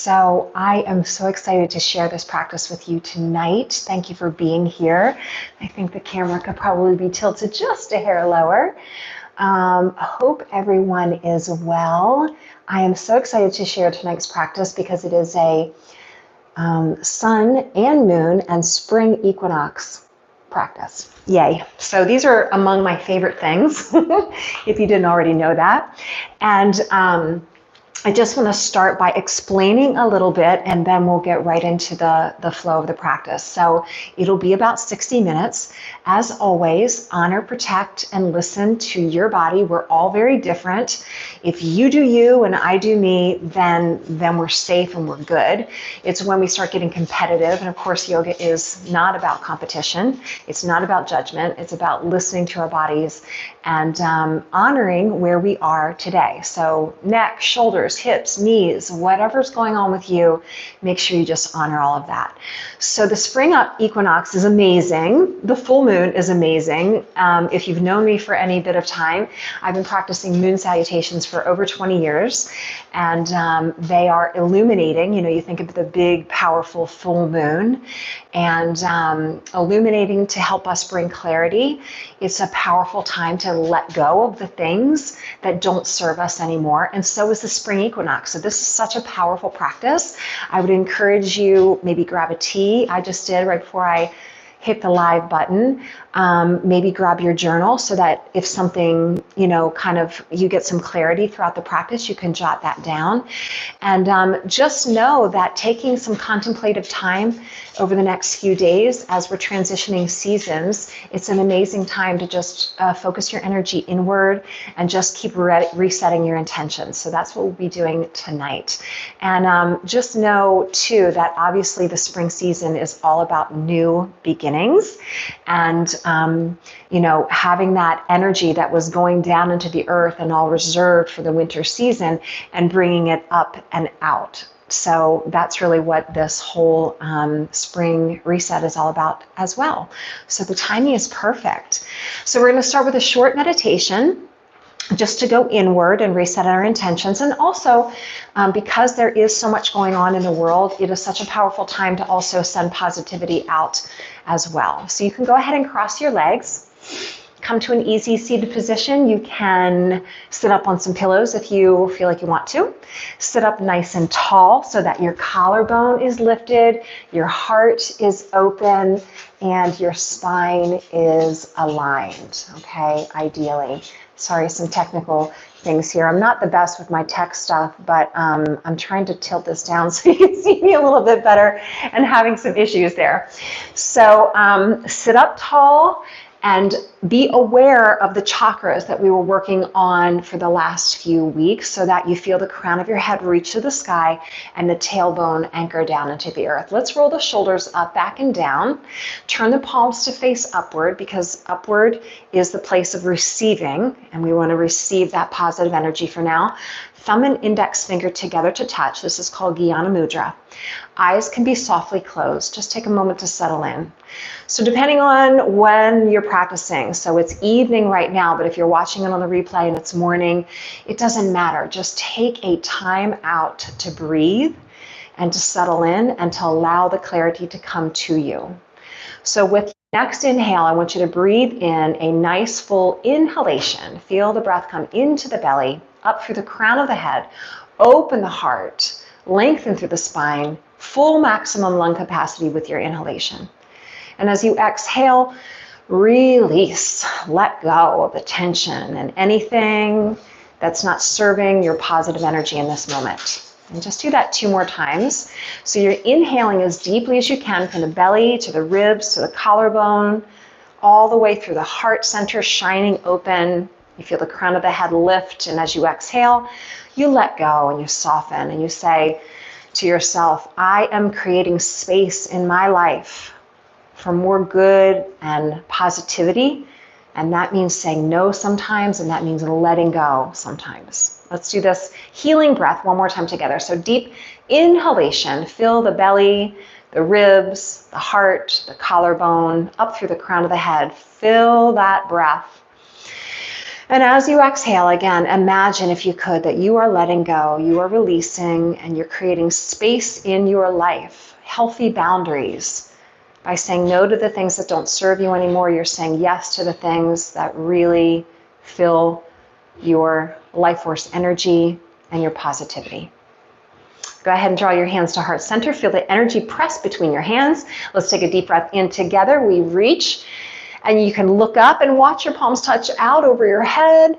So I am so excited to share this practice with you tonight. Thank you for being here. I think the camera could probably be tilted just a hair lower. Hope everyone is well. I am so excited to share tonight's practice because it is a sun and moon and spring equinox practice. Yay. So these are among my favorite things, if you didn't already know that. And I just want to start by explaining a little bit, and then we'll get right into the flow of the practice. So it'll be about 60 minutes. As always, honor, protect, and listen to your body. We're all very different. If you do you and I do me, then we're safe and we're good. It's when we start getting competitive, and of course, yoga is not about competition. It's not about judgment. It's about listening to our bodies and honoring where we are today. So neck, shoulders, hips, knees, whatever's going on with you, make sure you just honor all of that. So the spring equinox is amazing. The full moon is amazing. If you've known me for any bit of time, I've been practicing moon salutations for over 20 years, and they are illuminating. You know, you think of the big, powerful full moon, and illuminating to help us bring clarity. It's a powerful time to let go of the things that don't serve us anymore, and so is the spring equinox. So this is such a powerful practice. I would encourage you, maybe grab a tea. I just did right before I hit the live button. Maybe grab your journal so that if something, kind of you get some clarity throughout the practice, you can jot that down. And just know that taking some contemplative time over the next few days as we're transitioning seasons, it's an amazing time to just focus your energy inward and just keep resetting your intentions. So that's what we'll be doing tonight. And just know too that obviously the spring season is all about new beginnings, and having that energy that was going down into the earth and all reserved for the winter season and bringing it up and out. So that's really what this whole spring reset is all about as well. So the timing is perfect. So we're going to start with a short meditation just to go inward and reset our intentions. And also, because there is so much going on in the world, it is such a powerful time to also send positivity out as well. So you can go ahead and cross your legs. Come to an easy seated position. You can sit up on some pillows if you feel like you want to. Sit up nice and tall so that your collarbone is lifted, your heart is open, and your spine is aligned, okay, ideally. Sorry, some technical things here. I'm not the best with my tech stuff, but I'm trying to tilt this down so you can see me a little bit better and having some issues there. So sit up tall and be aware of the chakras that we were working on for the last few weeks so that you feel the crown of your head reach to the sky and the tailbone anchor down into the earth. Let's roll the shoulders up, back, and down. Turn the palms to face upward because upward is the place of receiving, and we want to receive that positive energy for now. Thumb and index finger together to touch. This is called Jnana Mudra. Eyes can be softly closed. Just take a moment to settle in. So depending on when you're practicing, so it's evening right now, but if you're watching it on the replay and it's morning, it doesn't matter. Just take a time out to breathe and to settle in and to allow the clarity to come to you. So with next inhale, I want you to breathe in a nice full inhalation. Feel the breath come into the belly, up through the crown of the head, open the heart, lengthen through the spine, full maximum lung capacity with your inhalation. And as you exhale, release, let go of the tension and anything that's not serving your positive energy in this moment. And just do that 2 more times. So you're inhaling as deeply as you can from the belly to the ribs to the collarbone, all the way through the heart center shining open. You feel the crown of the head lift, and as you exhale, you let go and you soften and you say to yourself, I am creating space in my life for more good and positivity, and that means saying no sometimes, and that means letting go sometimes. Let's do this healing breath 1 more time together. So deep inhalation, fill the belly, the ribs, the heart, the collarbone, up through the crown of the head. Fill that breath. And as you exhale, again, imagine, if you could, that you are letting go, you are releasing, and you're creating space in your life, healthy boundaries. By saying no to the things that don't serve you anymore, you're saying yes to the things that really fill your life force energy and your positivity. Go ahead and draw your hands to heart center. Feel the energy press between your hands. Let's take a deep breath in together. We reach, and you can look up and watch your palms touch out over your head.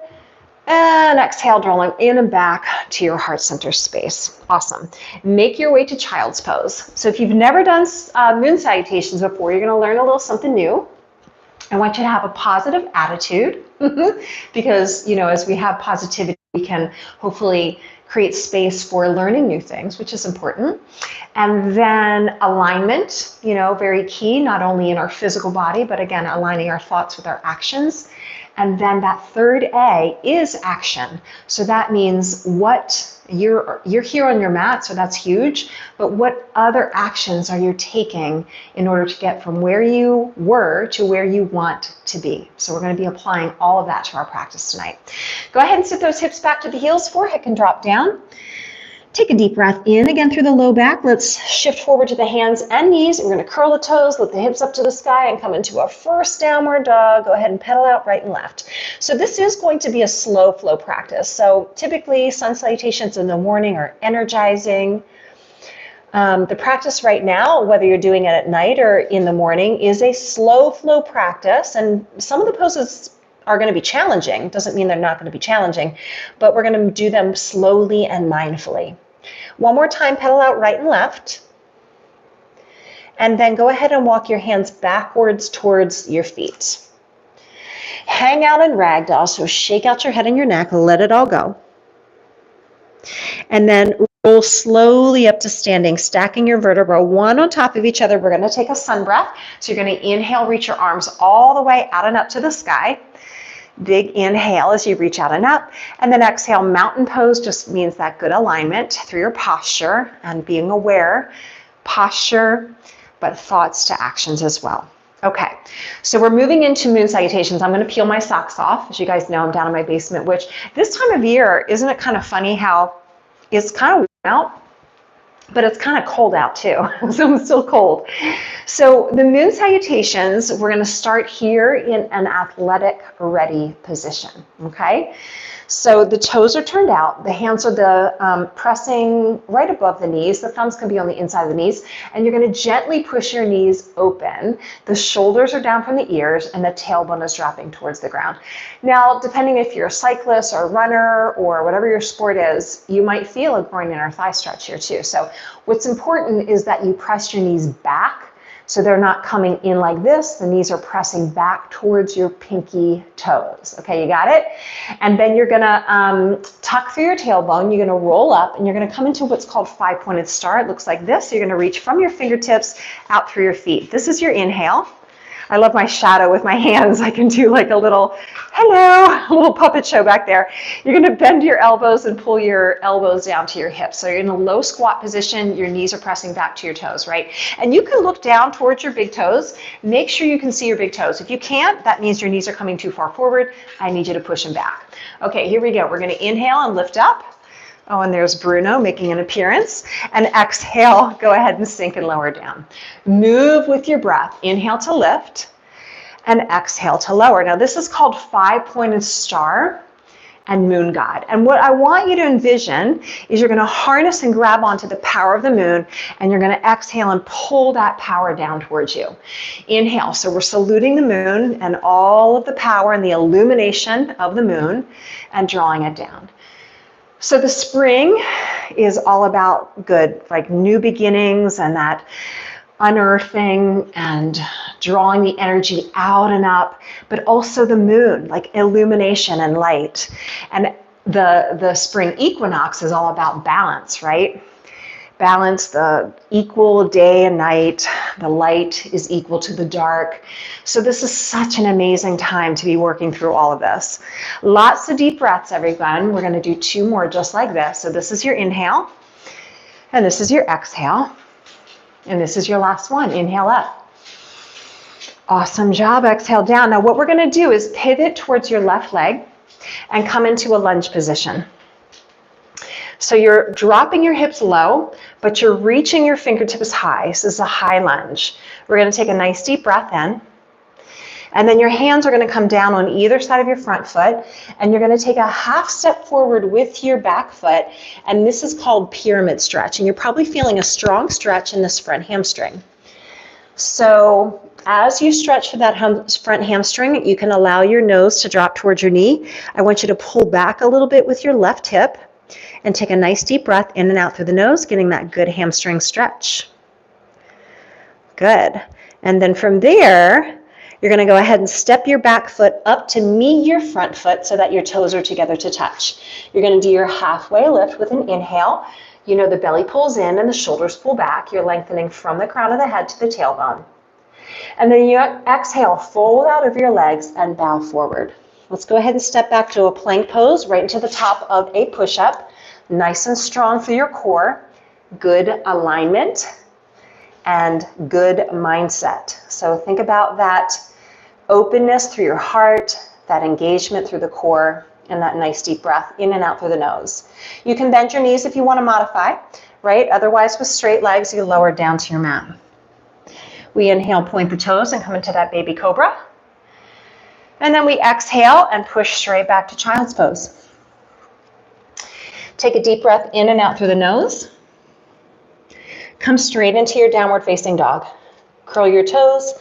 And exhale, drawing in and back to your heart center space. Awesome. Make your way to child's pose. So if you've never done moon salutations before, you're going to learn a little something new. I want you to have a positive attitude because, as we have positivity, we can hopefully create space for learning new things, which is important. And then alignment, very key, not only in our physical body, but again, aligning our thoughts with our actions. And then that third A is action. So that means what you're here on your mat, so that's huge, but what other actions are you taking in order to get from where you were to where you want to be? So we're going to be applying all of that to our practice tonight. Go ahead and sit those hips back to the heels, forehead can drop down. Take a deep breath in again through the low back. Let's shift forward to the hands and knees. We're going to curl the toes, lift the hips up to the sky, and come into our first downward dog. Go ahead and pedal out right and left. So this is going to be a slow flow practice. So typically sun salutations in the morning are energizing. The practice right now, whether you're doing it at night or in the morning, is a slow flow practice. And some of the poses are going to be challenging. Doesn't mean they're not going to be challenging, but we're going to do them slowly and mindfully. One more time, pedal out right and left. And then go ahead and walk your hands backwards towards your feet. Hang out in ragdoll, so shake out your head and your neck, let it all go. And then roll slowly up to standing, stacking your vertebrae one on top of each other. We're going to take a sun breath. So you're going to inhale, reach your arms all the way out and up to the sky. Big inhale as you reach out and up, and then exhale. Mountain pose just means that good alignment through your posture and being aware. Posture, but thoughts to actions as well. Okay, so we're moving into moon salutations. I'm going to peel my socks off. As you guys know, I'm down in my basement, which this time of year, isn't it kind of funny how it's kind of warm out, but it's kind of cold out too. So it's still cold. So the moon salutations, we're going to start here in an athletic ready position. Okay. So the toes are turned out. The hands are pressing right above the knees. The thumbs can be on the inside of the knees. And you're going to gently push your knees open. The shoulders are down from the ears and the tailbone is dropping towards the ground. Now, depending if you're a cyclist or a runner or whatever your sport is, you might feel a groin and or thigh stretch here too. So what's important is that you press your knees back. So they're not coming in like this. The knees are pressing back towards your pinky toes. Okay, you got it? And then you're gonna tuck through your tailbone. You're gonna roll up and you're gonna come into what's called five-pointed star. It looks like this. So you're gonna reach from your fingertips out through your feet. This is your inhale. I love my shadow with my hands. I can do like a little, hello, a little puppet show back there. You're gonna bend your elbows and pull your elbows down to your hips. So you're in a low squat position, your knees are pressing back to your toes, right? And you can look down towards your big toes. Make sure you can see your big toes. If you can't, that means your knees are coming too far forward. I need you to push them back. Okay, here we go. We're gonna inhale and lift up. Oh, and there's Bruno making an appearance. And exhale, go ahead and sink and lower down. Move with your breath. Inhale to lift and exhale to lower. Now this is called five-pointed star and moon god. And what I want you to envision is you're going to harness and grab onto the power of the moon and you're going to exhale and pull that power down towards you. Inhale. So we're saluting the moon and all of the power and the illumination of the moon and drawing it down. So the spring is all about good, like new beginnings and that unearthing and drawing the energy out and up, but also the moon, like illumination and light. And the spring equinox is all about balance, right? Balance, the equal day and night. The light is equal to the dark. So this is such an amazing time to be working through all of this. Lots of deep breaths, everyone. We're going to do two more just like this. So this is your inhale, and this is your exhale, and this is your last one. Inhale up. Awesome job. Exhale down. Now what we're going to do is pivot towards your left leg. and come into a lunge position. So you're dropping your hips low, but you're reaching your fingertips high. This is a high lunge. We're going to take a nice deep breath in. And then your hands are going to come down on either side of your front foot, and you're going to take a half step forward with your back foot, and this is called pyramid stretch, and you're probably feeling a strong stretch in this front hamstring. So as you stretch for that front hamstring, you can allow your nose to drop towards your knee. I want you to pull back a little bit with your left hip and take a nice deep breath in and out through the nose, getting that good hamstring stretch. Good. And then from there, you're going to go ahead and step your back foot up to meet your front foot so that your toes are together to touch. You're going to do your halfway lift with an inhale. You know the belly pulls in and the shoulders pull back. You're lengthening from the crown of the head to the tailbone. And then you exhale, fold out over your legs and bow forward. Let's go ahead and step back to a plank pose right into the top of a push-up. Nice and strong through your core. Good alignment and good mindset. So think about that openness through your heart, that engagement through the core, and that nice deep breath in and out through the nose. You can bend your knees if you want to modify, right? Otherwise, with straight legs, you lower down to your mat. We inhale, point the toes, and come into that baby cobra. And then we exhale and push straight back to child's pose. Take a deep breath in and out through the nose. Come straight into your downward facing dog. Curl your toes,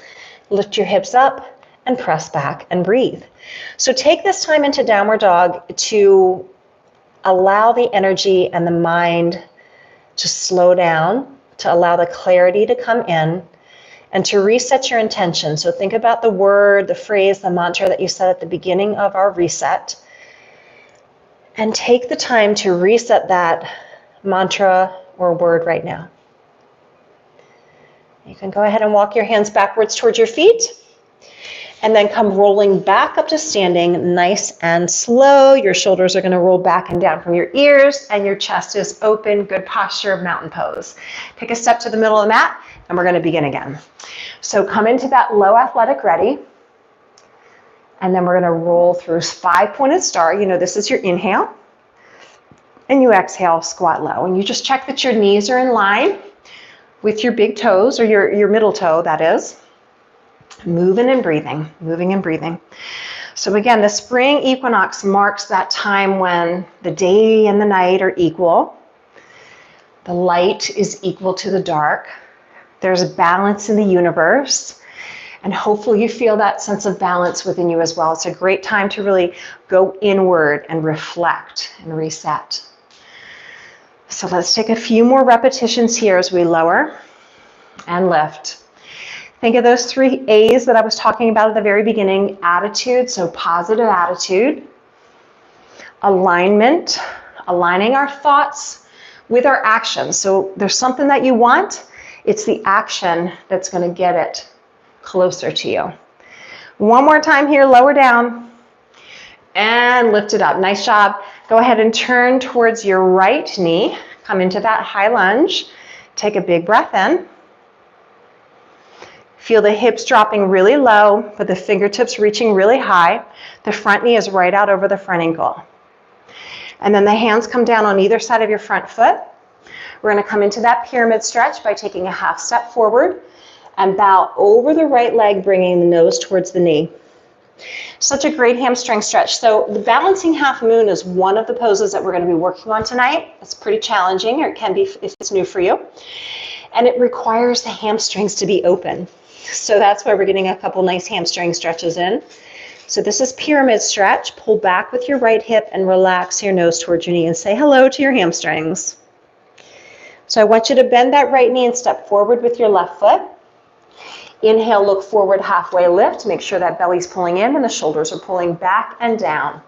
lift your hips up, and press back and breathe. So take this time into downward dog to allow the energy and the mind to slow down, to allow the clarity to come in, and to reset your intention. So think about the word, the phrase, the mantra that you said at the beginning of our reset, and take the time to reset that mantra or word right now. You can go ahead and walk your hands backwards towards your feet, and then come rolling back up to standing, nice and slow. Your shoulders are going to roll back and down from your ears, and your chest is open. Good posture of mountain pose. Take a step to the middle of the mat, and we're going to begin again. So come into that low athletic ready, and then we're going to roll through 5-pointed star. You know, this is your inhale, and you exhale, squat low. And you just check that your knees are in line with your big toes, or your middle toe, that is. Moving and breathing, moving and breathing. So again, the spring equinox marks that time when the day and the night are equal. The light is equal to the dark. There's a balance in the universe. And hopefully you feel that sense of balance within you as well. It's a great time to really go inward and reflect and reset. So let's take a few more repetitions here as we lower and lift. Think of those 3 A's that I was talking about at the very beginning. Attitude, so positive attitude. Alignment, aligning our thoughts with our actions. So there's something that you want, it's the action that's going to get it closer to you. One more time here, lower down and lift it up. Nice job. Go ahead and turn towards your right knee. Come into that high lunge. Take a big breath in. Feel the hips dropping really low, but the fingertips reaching really high. The front knee is right out over the front ankle. And then the hands come down on either side of your front foot. We're going to come into that pyramid stretch by taking a half step forward and bow over the right leg, bringing the nose towards the knee. Such a great hamstring stretch. So the balancing half moon is one of the poses that we're going to be working on tonight. It's pretty challenging, or it can be if it's new for you. And it requires the hamstrings to be open. So that's why we're getting a couple nice hamstring stretches in. So this is pyramid stretch. Pull back with your right hip and relax your nose towards your knee and say hello to your hamstrings. So I want you to bend that right knee and step forward with your left foot. Inhale, look forward, halfway lift. Make sure that belly's pulling in and the shoulders are pulling back and down.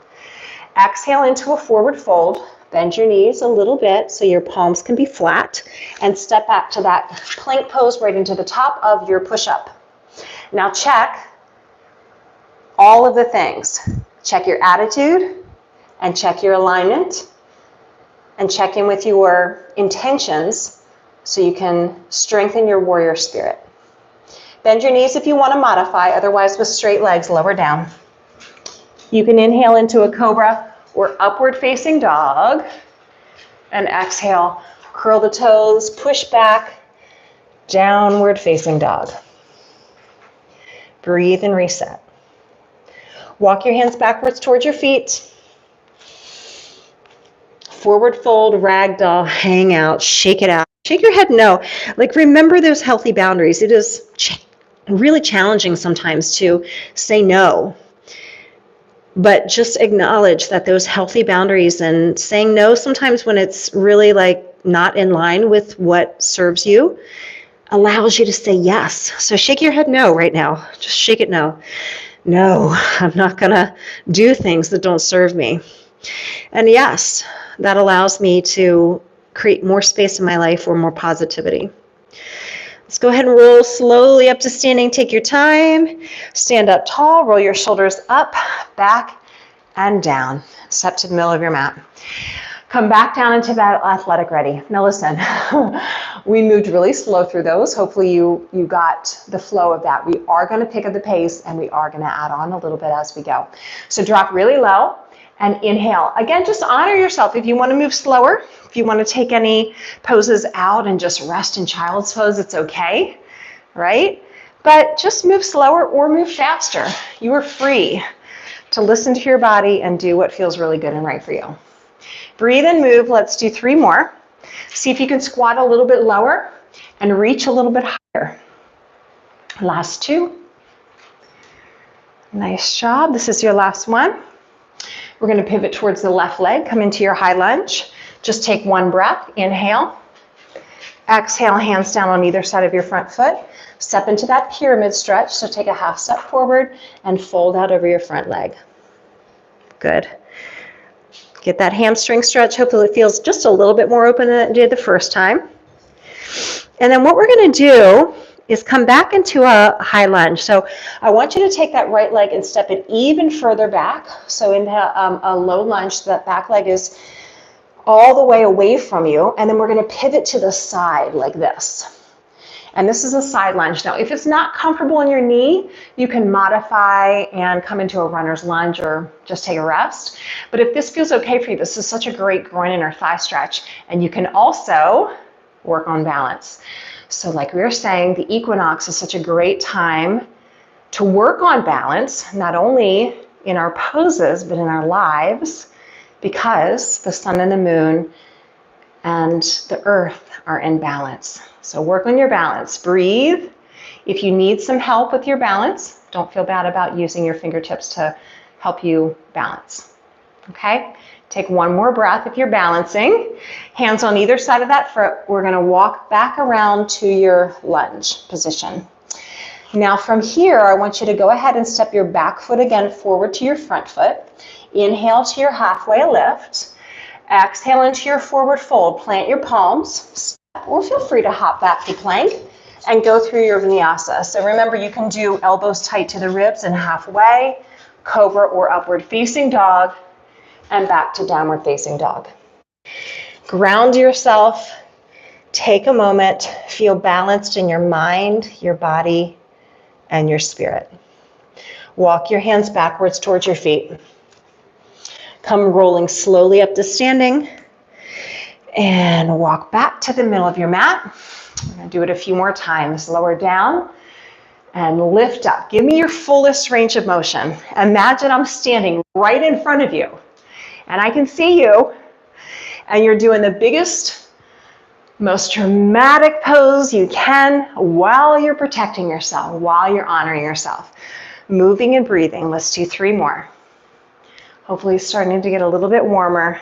Exhale into a forward fold. Bend your knees a little bit so your palms can be flat, and step back to that plank pose right into the top of your push-up. Now check all of the things. Check your attitude, and check your alignment, and check in with your intentions so you can strengthen your warrior spirit. Bend your knees if you want to modify, otherwise with straight legs, lower down. You can inhale into a cobra or upward facing dog, and exhale, curl the toes, push back, downward facing dog. Breathe and reset. Walk your hands backwards towards your feet. Forward fold, ragdoll, hang out, shake it out. Shake your head no. Like, remember those healthy boundaries. It is really challenging sometimes to say no. But just acknowledge that those healthy boundaries and saying no sometimes when it's really like not in line with what serves you allows you to say yes. So shake your head no right now. Just shake it no. No, I'm not going to do things that don't serve me. And yes, that allows me to create more space in my life for more positivity. Let's go ahead and roll slowly up to standing. Take your time. Stand up tall. Roll your shoulders up, back, and down. Step to the middle of your mat. Come back down into that athletic ready. Now listen, we moved really slow through those. Hopefully you got the flow of that. We are going to pick up the pace, and we are going to add on a little bit as we go. So drop really low and inhale. Again, just honor yourself. If you want to move slower, if you want to take any poses out and just rest in child's pose, it's okay, right? But just move slower or move faster. You are free to listen to your body and do what feels really good and right for you. Breathe and move. Let's do 3 more. See if you can squat a little bit lower and reach a little bit higher. Last 2. Nice job. This is your last one. We're going to pivot towards the left leg. Come into your high lunge. Just take 1 breath. Inhale. Exhale, hands down on either side of your front foot. Step into that pyramid stretch. So take a half step forward and fold out over your front leg. Good. Get that hamstring stretch. Hopefully it feels just a little bit more open than it did the first time. And then what we're going to do is come back into a high lunge. So I want you to take that right leg and step it even further back. So into a low lunge, so that back leg is all the way away from you. And then we're going to pivot to the side like this. And this is a side lunge. Now, if it's not comfortable in your knee, you can modify and come into a runner's lunge or just take a rest. But if this feels okay for you, this is such a great groin and or thigh stretch. And you can also work on balance. So like we were saying, the equinox is such a great time to work on balance, not only in our poses, but in our lives, because the sun and the moon and the earth are in balance. So work on your balance. Breathe. If you need some help with your balance, don't feel bad about using your fingertips to help you balance. Okay? Take 1 more breath if you're balancing. Hands on either side of that foot. We're going to walk back around to your lunge position. Now from here, I want you to go ahead and step your back foot again forward to your front foot. Inhale to your halfway lift. Exhale into your forward fold. Plant your palms. Or feel free to hop back to plank and go through your vinyasa. So remember, you can do elbows tight to the ribs and halfway, cobra or upward facing dog, and back to downward facing dog. Ground yourself. Take a moment. Feel balanced in your mind, your body, and your spirit. Walk your hands backwards towards your feet. Come rolling slowly up to standing. And walk back to the middle of your mat. I'm going to do it a few more times. Lower down and lift up. Give me your fullest range of motion. Imagine I'm standing right in front of you and I can see you, and you're doing the biggest, most dramatic pose you can while you're protecting yourself, while you're honoring yourself. Moving and breathing. Let's do 3 more. Hopefully starting to get a little bit warmer.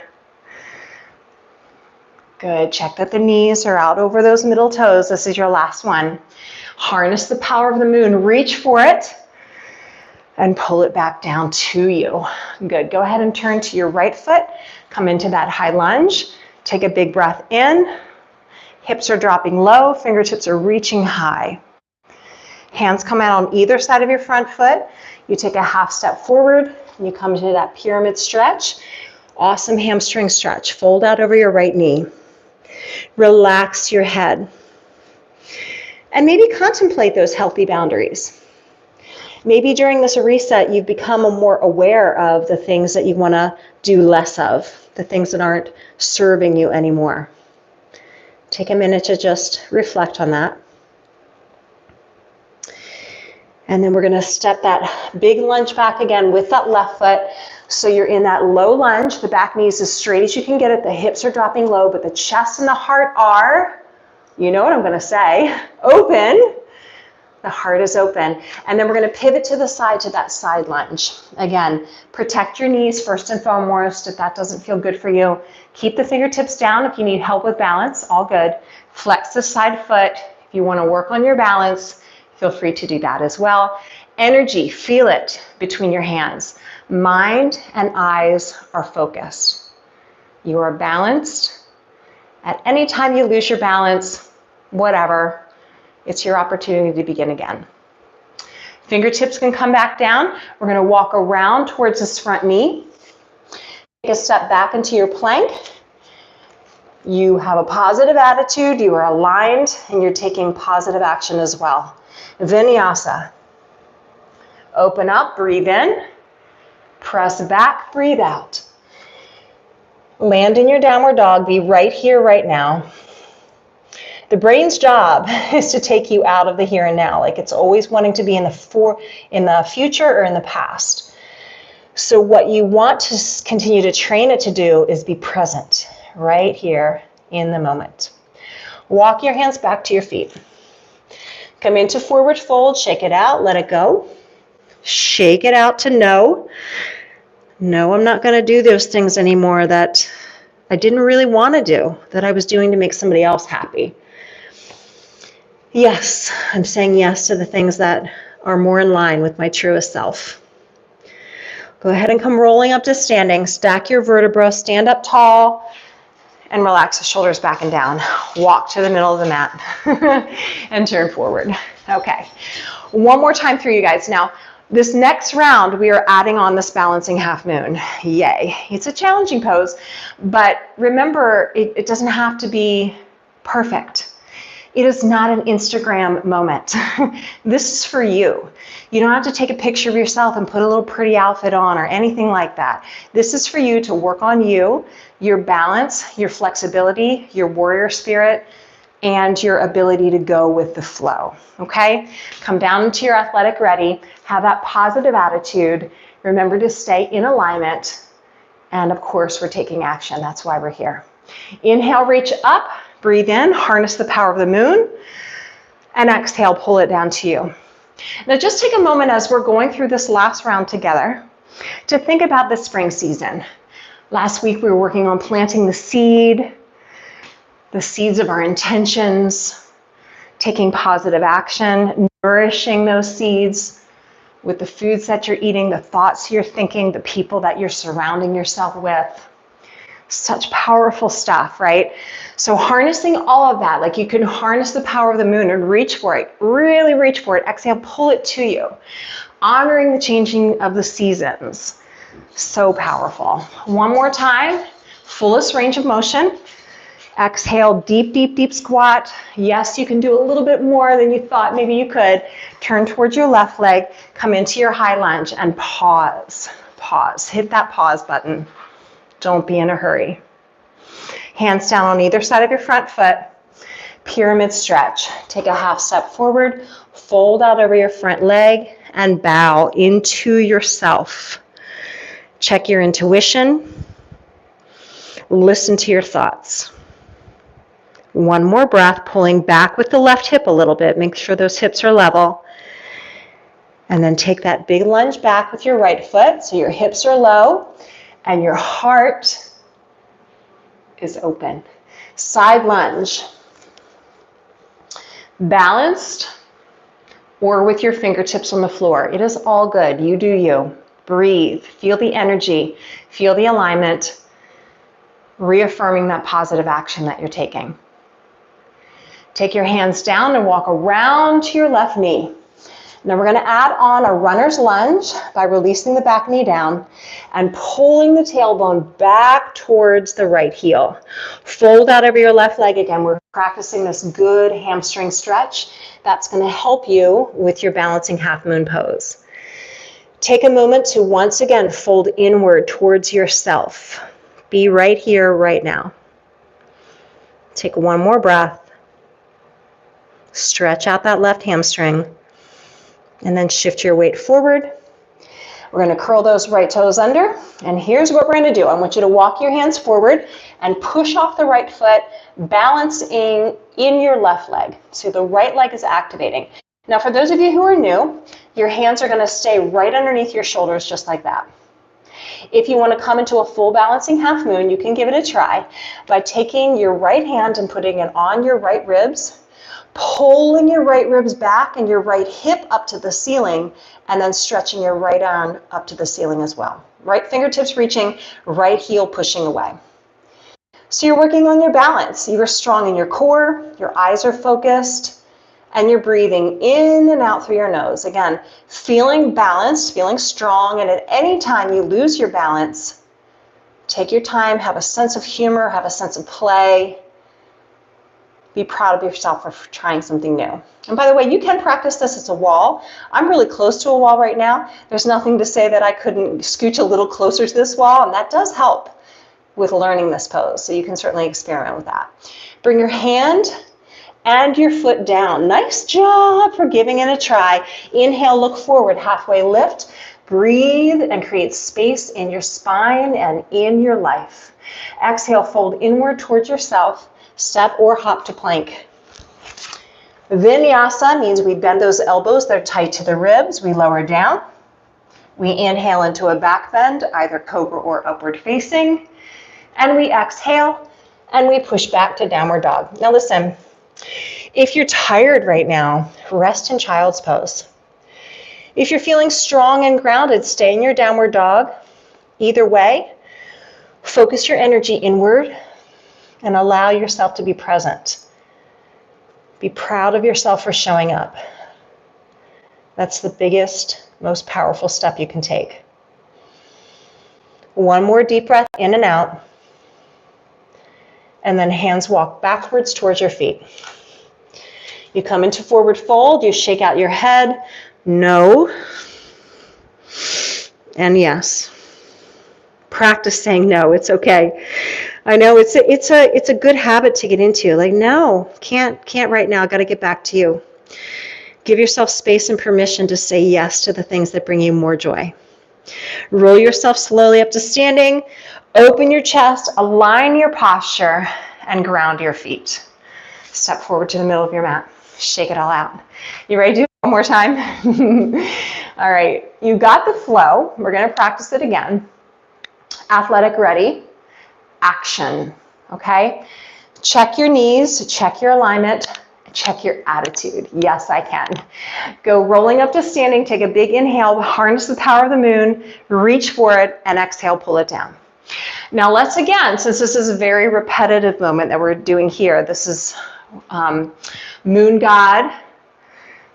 Good. Check that the knees are out over those middle toes. This is your last one. Harness the power of the moon. Reach for it and pull it back down to you. Good. Go ahead and turn to your right foot. Come into that high lunge. Take a big breath in. Hips are dropping low. Fingertips are reaching high. Hands come out on either side of your front foot. You take a half step forward and you come to that pyramid stretch. Awesome hamstring stretch. Fold out over your right knee. Relax your head. And maybe contemplate those healthy boundaries. Maybe during this reset, you've become more aware of the things that you want to do less of, the things that aren't serving you anymore. Take a minute to just reflect on that. And then we're going to step that big lunge back again with that left foot. So you're in that low lunge. The back knee is as straight as you can get it. The hips are dropping low, but the chest and the heart are, you know what I'm going to say, open. The heart is open. And then we're going to pivot to the side to that side lunge. Again, protect your knees first and foremost. If that doesn't feel good for you, keep the fingertips down. If you need help with balance, all good. Flex the side foot. If you want to work on your balance, feel free to do that as well. Energy, feel it between your hands. Mind and eyes are focused. You are balanced. At any time you lose your balance, whatever, it's your opportunity to begin again. Fingertips can come back down. We're going to walk around towards this front knee. Take a step back into your plank. You have a positive attitude, you are aligned, and you're taking positive action as well. Vinyasa. Open up, breathe in. Press back, breathe out. Land in your downward dog. Be right here, right now. The brain's job is to take you out of the here and now. Like it's always wanting to be in the future or in the past. So what you want to continue to train it to do is be present right here in the moment. Walk your hands back to your feet. Come into forward fold, shake it out, let it go. Shake it out to no. No, I'm not going to do those things anymore that I didn't really want to do, that I was doing to make somebody else happy. Yes, I'm saying yes to the things that are more in line with my truest self. Go ahead and come rolling up to standing. Stack your vertebrae, stand up tall, and relax the shoulders back and down. Walk to the middle of the mat and turn forward. Okay, one more time through, you guys. Now, this next round, we are adding on this balancing half moon. Yay. It's a challenging pose, but remember, it doesn't have to be perfect. It is not an Instagram moment. This is for you. You don't have to take a picture of yourself and put a little pretty outfit on or anything like that. This is for you to work on you, your balance, your flexibility, your warrior spirit, and your ability to go with the flow, okay? Come down into your athletic ready, have that positive attitude, remember to stay in alignment, and of course, we're taking action. That's why we're here. Inhale, reach up. Breathe in, harness the power of the moon, and exhale, pull it down to you. Now just take a moment as we're going through this last round together to think about the spring season. Last week we were working on planting the seeds of our intentions, taking positive action, nourishing those seeds with the foods that you're eating, the thoughts you're thinking, the people that you're surrounding yourself with. Such powerful stuff, right? So harnessing all of that, like you can harness the power of the moon and reach for it, really reach for it. Exhale, pull it to you. Honoring the changing of the seasons. So powerful. One more time, fullest range of motion. Exhale, deep, deep, deep squat. Yes, you can do a little bit more than you thought maybe you could. Turn towards your left leg, come into your high lunge and pause. Pause, hit that pause button. Don't be in a hurry. Hands down on either side of your front foot. Pyramid stretch. Take a half step forward, fold out over your front leg, and bow into yourself. Check your intuition. Listen to your thoughts. One more breath, pulling back with the left hip a little bit. Make sure those hips are level. And then take that big lunge back with your right foot so your hips are low. And your heart is open. Side lunge. Balanced or with your fingertips on the floor. It is all good. You do you. Breathe. Feel the energy. Feel the alignment. Reaffirming that positive action that you're taking. Take your hands down and walk around to your left knee. Now we're going to add on a runner's lunge by releasing the back knee down and pulling the tailbone back towards the right heel. Fold out over your left leg again. We're practicing this good hamstring stretch. That's going to help you with your balancing half moon pose. Take a moment to once again fold inward towards yourself. Be right here, right now. Take one more breath. Stretch out that left hamstring. And then shift your weight forward. We're going to curl those right toes under. And here's what we're going to do. I want you to walk your hands forward and push off the right foot, balancing in your left leg. So the right leg is activating. Now, for those of you who are new, your hands are going to stay right underneath your shoulders just like that. If you want to come into a full balancing half moon, you can give it a try by taking your right hand and putting it on your right ribs, pulling your right ribs back and your right hip up to the ceiling, and then stretching your right arm up to the ceiling as well. Right fingertips reaching, right heel pushing away. So you're working on your balance. You are strong in your core, your eyes are focused, and you're breathing in and out through your nose. Again, feeling balanced, feeling strong, and at any time you lose your balance, take your time, have a sense of humor, have a sense of play. Be proud of yourself for trying something new. And by the way, you can practice this as a wall. I'm really close to a wall right now. There's nothing to say that I couldn't scooch a little closer to this wall, and that does help with learning this pose. So you can certainly experiment with that. Bring your hand and your foot down. Nice job for giving it a try. Inhale, look forward, halfway lift. Breathe and create space in your spine and in your life. Exhale, fold inward towards yourself. Step or hop to plank. Vinyasa means we bend those elbows, they're tight to the ribs. We lower down. We inhale into a back bend, either cobra or upward facing. And we exhale and we push back to downward dog. Now listen, if you're tired right now, rest in child's pose. If you're feeling strong and grounded, stay in your downward dog. Either way, focus your energy inward and allow yourself to be present. Be proud of yourself for showing up. That's the biggest, most powerful step you can take. One more deep breath in and out. And then hands walk backwards towards your feet. You come into forward fold, you shake out your head, no, and yes. Practice saying no, it's okay. I know it's a good habit to get into. Like, no, can't right now, got to get back to you. Give yourself space and permission to say yes to the things that bring you more joy. Roll yourself slowly up to standing, open your chest, align your posture, and ground your feet. Step forward to the middle of your mat. Shake it all out. You ready to do it one more time? All right, you got the flow. We're going to practice it again. Athletic ready, action, okay? Check your knees, check your alignment, check your attitude. Yes, I can. Go rolling up to standing, take a big inhale, harness the power of the moon, reach for it, and exhale, pull it down. Now let's again, since this is a very repetitive moment that we're doing here, this is moon god,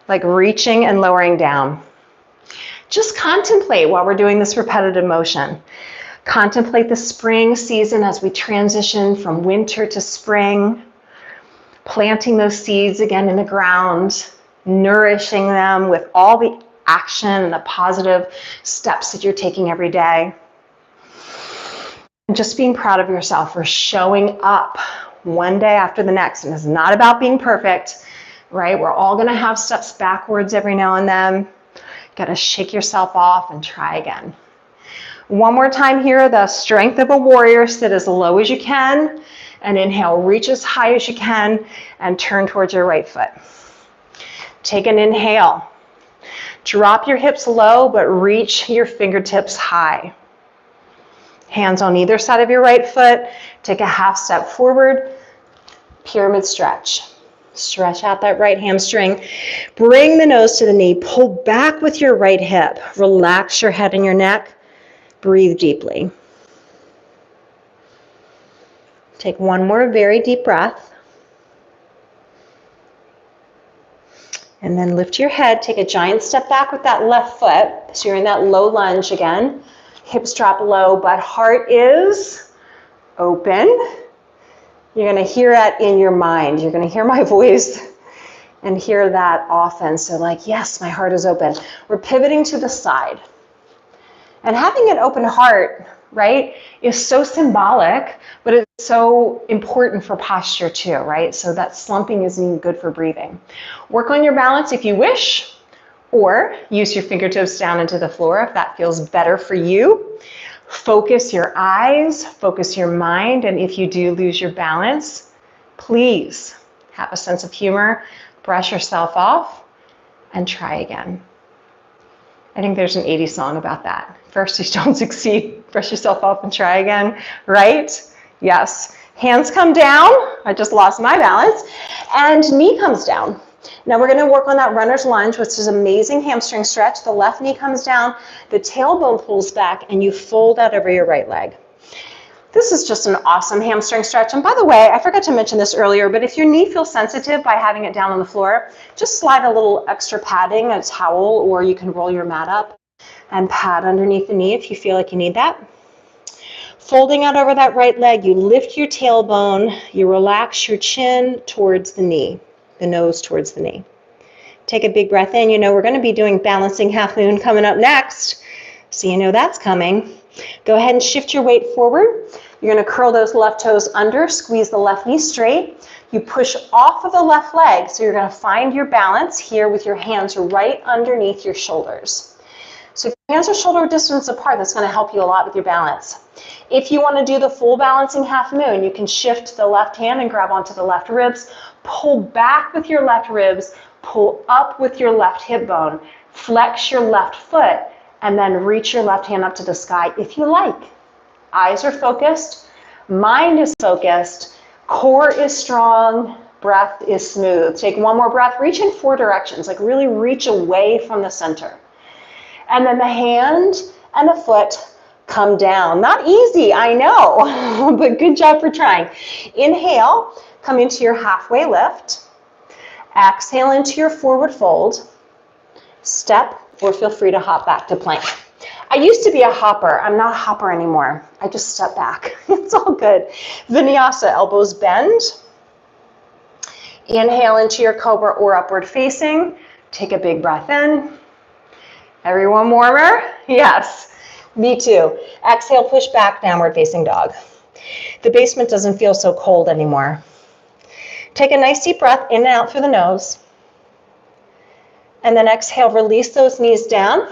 like reaching and lowering down. Just contemplate while we're doing this repetitive motion. Contemplate the spring season as we transition from winter to spring, planting those seeds again in the ground, nourishing them with all the action and the positive steps that you're taking every day. And just being proud of yourself for showing up one day after the next. And it's not about being perfect, right? We're all going to have steps backwards every now and then. Got to shake yourself off and try again. One more time here, the strength of a warrior. Sit as low as you can and inhale, reach as high as you can and turn towards your right foot. Take an inhale. Drop your hips low, but reach your fingertips high. Hands on either side of your right foot. Take a half step forward, pyramid stretch. Stretch out that right hamstring. Bring the nose to the knee. Pull back with your right hip. Relax your head and your neck. Breathe deeply. Take one more very deep breath. And then lift your head. Take a giant step back with that left foot. So you're in that low lunge again. Hips drop low, but heart is open. You're going to hear that in your mind. You're going to hear my voice and hear that often. So like, yes, my heart is open. We're pivoting to the side. And having an open heart, right, is so symbolic, but it's so important for posture too, right? So that slumping isn't even good for breathing. Work on your balance if you wish, or use your fingertips down into the floor if that feels better for you. Focus your eyes, focus your mind, and if you do lose your balance, please have a sense of humor, brush yourself off, and try again. I think there's an 80s song about that. First you don't succeed, brush yourself off and try again, right? Yes. Hands come down. I just lost my balance. And knee comes down. Now we're going to work on that runner's lunge, which is an amazing hamstring stretch. The left knee comes down, the tailbone pulls back, and you fold out over your right leg. This is just an awesome hamstring stretch. And by the way, I forgot to mention this earlier, but if your knee feels sensitive by having it down on the floor, just slide a little extra padding, a towel, or you can roll your mat up and pad underneath the knee if you feel like you need that. Folding out over that right leg, you lift your tailbone, you relax your chin towards the knee, the nose towards the knee. Take a big breath in. You know we're going to be doing balancing half moon coming up next, so you know that's coming. Go ahead and shift your weight forward. You're going to curl those left toes under, squeeze the left knee straight. You push off of the left leg, so you're going to find your balance here with your hands right underneath your shoulders. So if your hands are shoulder distance apart, that's going to help you a lot with your balance. If you want to do the full balancing half moon, you can shift the left hand and grab onto the left ribs, pull back with your left ribs, pull up with your left hip bone, flex your left foot, and then reach your left hand up to the sky if you like. Eyes are focused, mind is focused, core is strong, breath is smooth. Take one more breath, reach in 4 directions, like really reach away from the center. And then the hand and the foot come down. Not easy, I know, but good job for trying. Inhale, come into your halfway lift. Exhale into your forward fold. Step, or feel free to hop back to plank. I used to be a hopper. I'm not a hopper anymore. I just step back. It's all good. Vinyasa, elbows bend. Inhale into your cobra or upward facing. Take a big breath in. Everyone warmer? Yes, me too. Exhale, push back, downward facing dog. The basement doesn't feel so cold anymore. Take a nice deep breath in and out through the nose. And then exhale, release those knees down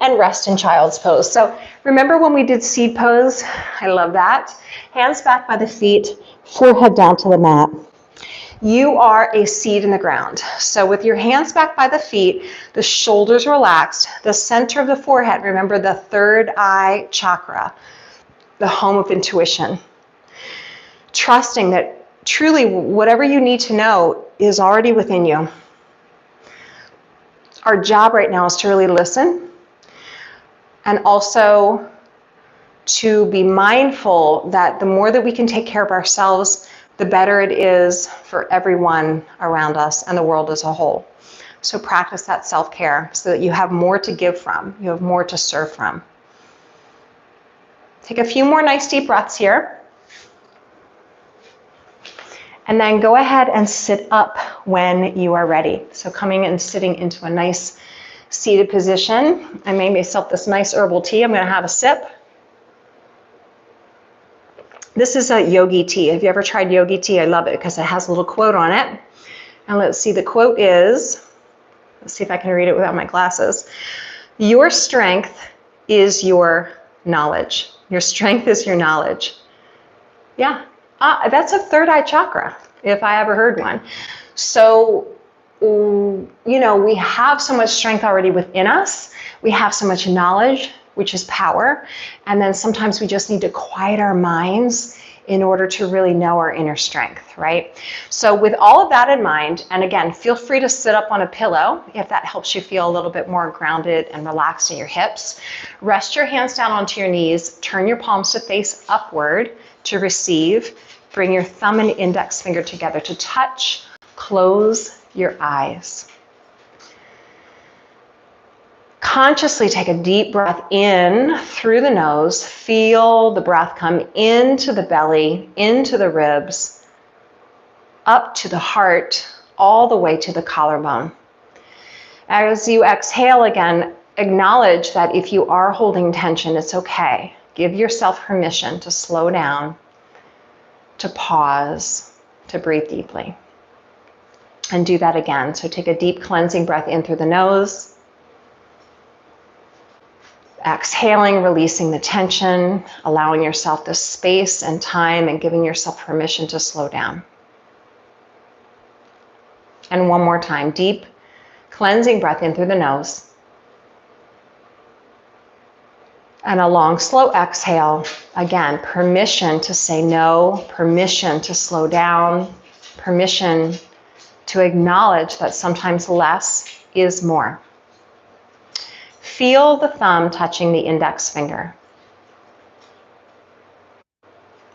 and rest in child's pose. So remember when we did seed pose? I love that. Hands back by the feet, forehead down to the mat. You are a seed in the ground. So with your hands back by the feet, the shoulders relaxed, the center of the forehead, remember the third eye chakra, the home of intuition. Trusting that truly whatever you need to know is already within you. Our job right now is to really listen and also to be mindful that the more that we can take care of ourselves, the better it is for everyone around us and the world as a whole. So practice that self-care so that you have more to give from, you have more to serve from. Take a few more nice deep breaths here. And then go ahead and sit up when you are ready. So coming and sitting into a nice seated position. I made myself this nice herbal tea. I'm going to have a sip. This is a yogi tea. Have you ever tried yogi tea? I love it because it has a little quote on it. And let's see, the quote is, let's see if I can read it without my glasses. Your strength is your knowledge. Your strength is your knowledge. Yeah, that's a third eye chakra, if I ever heard one. So, you know, we have so much strength already within us. We have so much knowledge, which is power. And then sometimes we just need to quiet our minds in order to really know our inner strength, right? So with all of that in mind, and again, feel free to sit up on a pillow if that helps you feel a little bit more grounded and relaxed in your hips. Rest your hands down onto your knees, turn your palms to face upward to receive. Bring your thumb and index finger together to touch. Close your eyes. Consciously take a deep breath in through the nose. Feel the breath come into the belly, into the ribs, up to the heart, all the way to the collarbone. As you exhale again, acknowledge that if you are holding tension, it's okay. Give yourself permission to slow down, to pause, to breathe deeply. And do that again. So take a deep cleansing breath in through the nose. Exhaling, releasing the tension, allowing yourself the space and time and giving yourself permission to slow down. And one more time, deep cleansing breath in through the nose. And a long, slow exhale. Again, permission to say no, permission to slow down, permission to acknowledge that sometimes less is more. Feel the thumb touching the index finger.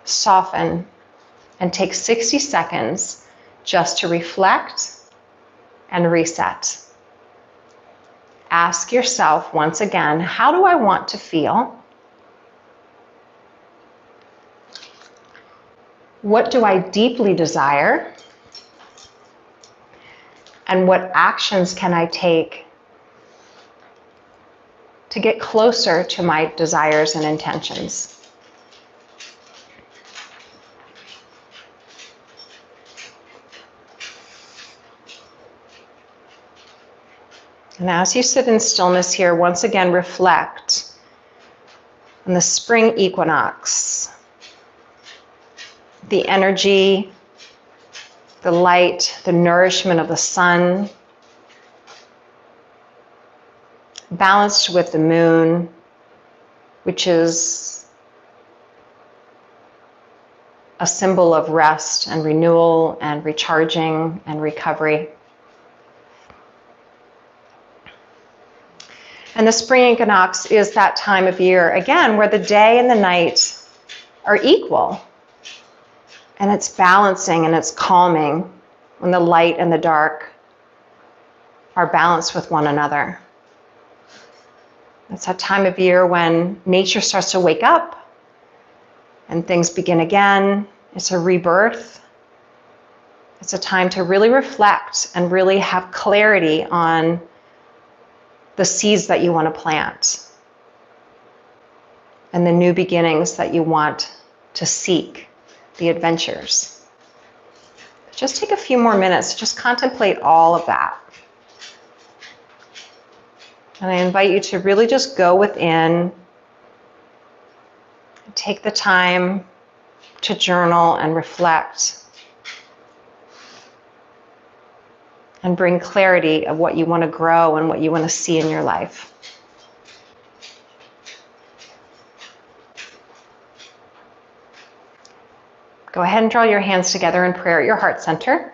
Soften and take 60 seconds just to reflect and reset. Ask yourself once again, how do I want to feel? What do I deeply desire? And what actions can I take to get closer to my desires and intentions? And as you sit in stillness here, once again reflect on the spring equinox, the energy, the light, the nourishment of the sun, balanced with the moon, which is a symbol of rest and renewal and recharging and recovery. And the spring equinox is that time of year, again, where the day and the night are equal. And it's balancing and it's calming when the light and the dark are balanced with one another. It's that time of year when nature starts to wake up and things begin again. It's a rebirth. It's a time to really reflect and really have clarity on the seeds that you want to plant and the new beginnings that you want to seek, the adventures. Just take a few more minutes to just contemplate all of that. And I invite you to really just go within, take the time to journal and reflect and bring clarity of what you want to grow and what you want to see in your life. Go ahead and draw your hands together in prayer at your heart center.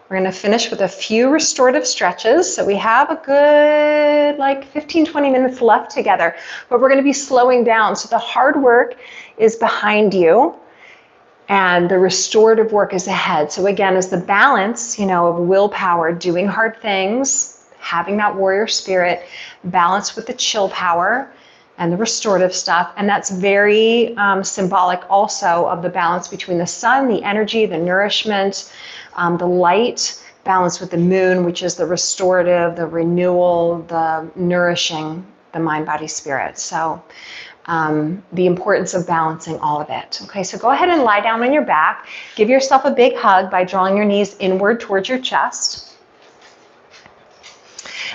We're going to finish with a few restorative stretches. So we have a good 15-20 minutes left together, but we're going to be slowing down. So the hard work is behind you and the restorative work is ahead. So again, is the balance, of willpower, doing hard things, having that warrior spirit, balance with the chill power and the restorative stuff. And that's very symbolic also of the balance between the sun, the energy, the nourishment, the light, balance with the moon, which is the restorative, the renewal, the nourishing, the mind, body, spirit. So the importance of balancing all of it. Okay, so go ahead and lie down on your back. Give yourself a big hug by drawing your knees inward towards your chest.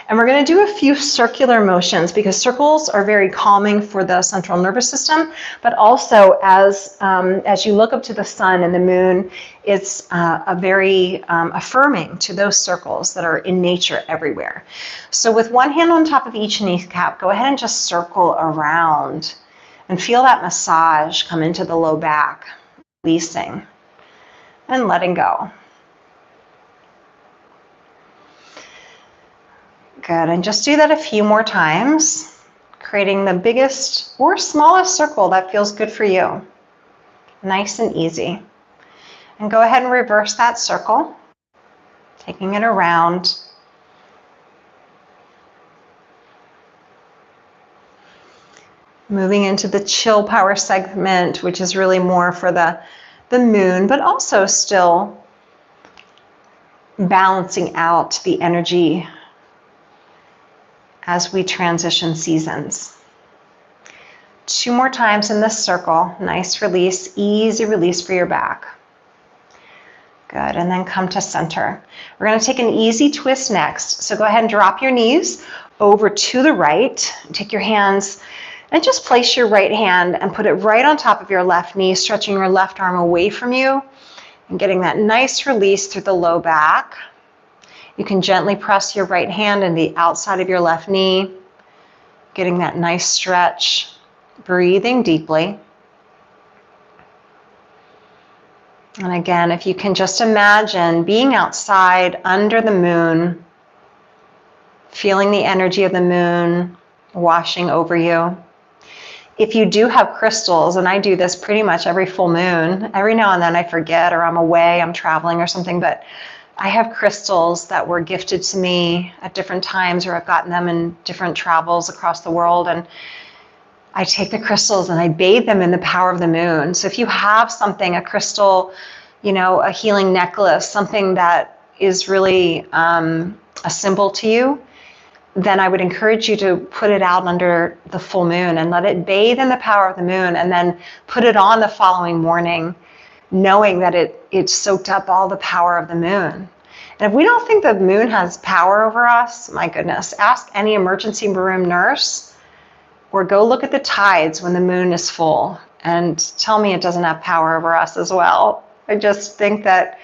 And we're going to do a few circular motions because circles are very calming for the central nervous system, but also as you look up to the sun and the moon, it's a very affirming to those circles that are in nature everywhere. So with one hand on top of each kneecap, go ahead and just circle around and feel that massage come into the low back, releasing and letting go. Good, and just do that a few more times, creating the biggest or smallest circle that feels good for you. Nice and easy. And go ahead and reverse that circle, taking it around. Moving into the chill power segment, which is really more for the moon, but also still balancing out the energy as we transition seasons. 2 more times in this circle. Nice release, easy release for your back. Good, and then come to center. We're going to take an easy twist next. So go ahead and drop your knees over to the right. Take your hands and just place your right hand and put it right on top of your left knee, stretching your left arm away from you and getting that nice release through the low back. You can gently press your right hand in the outside of your left knee, getting that nice stretch, breathing deeply. And again, if you can just imagine being outside under the moon, feeling the energy of the moon washing over you. If you do have crystals, and I do this pretty much every full moon, every now and then I forget, or I'm away, I'm traveling or something, but I have crystals that were gifted to me at different times, or I've gotten them in different travels across the world, and I take the crystals and I bathe them in the power of the moon. So if you have something, a crystal, you know, a healing necklace, something that is really a symbol to you, then I would encourage you to put it out under the full moon and let it bathe in the power of the moon, and then put it on the following morning, knowing that it soaked up all the power of the moon. And if we don't think the moon has power over us, my goodness, ask any emergency room nurse, or go look at the tides when the moon is full and tell me it doesn't have power over us as well. I just think that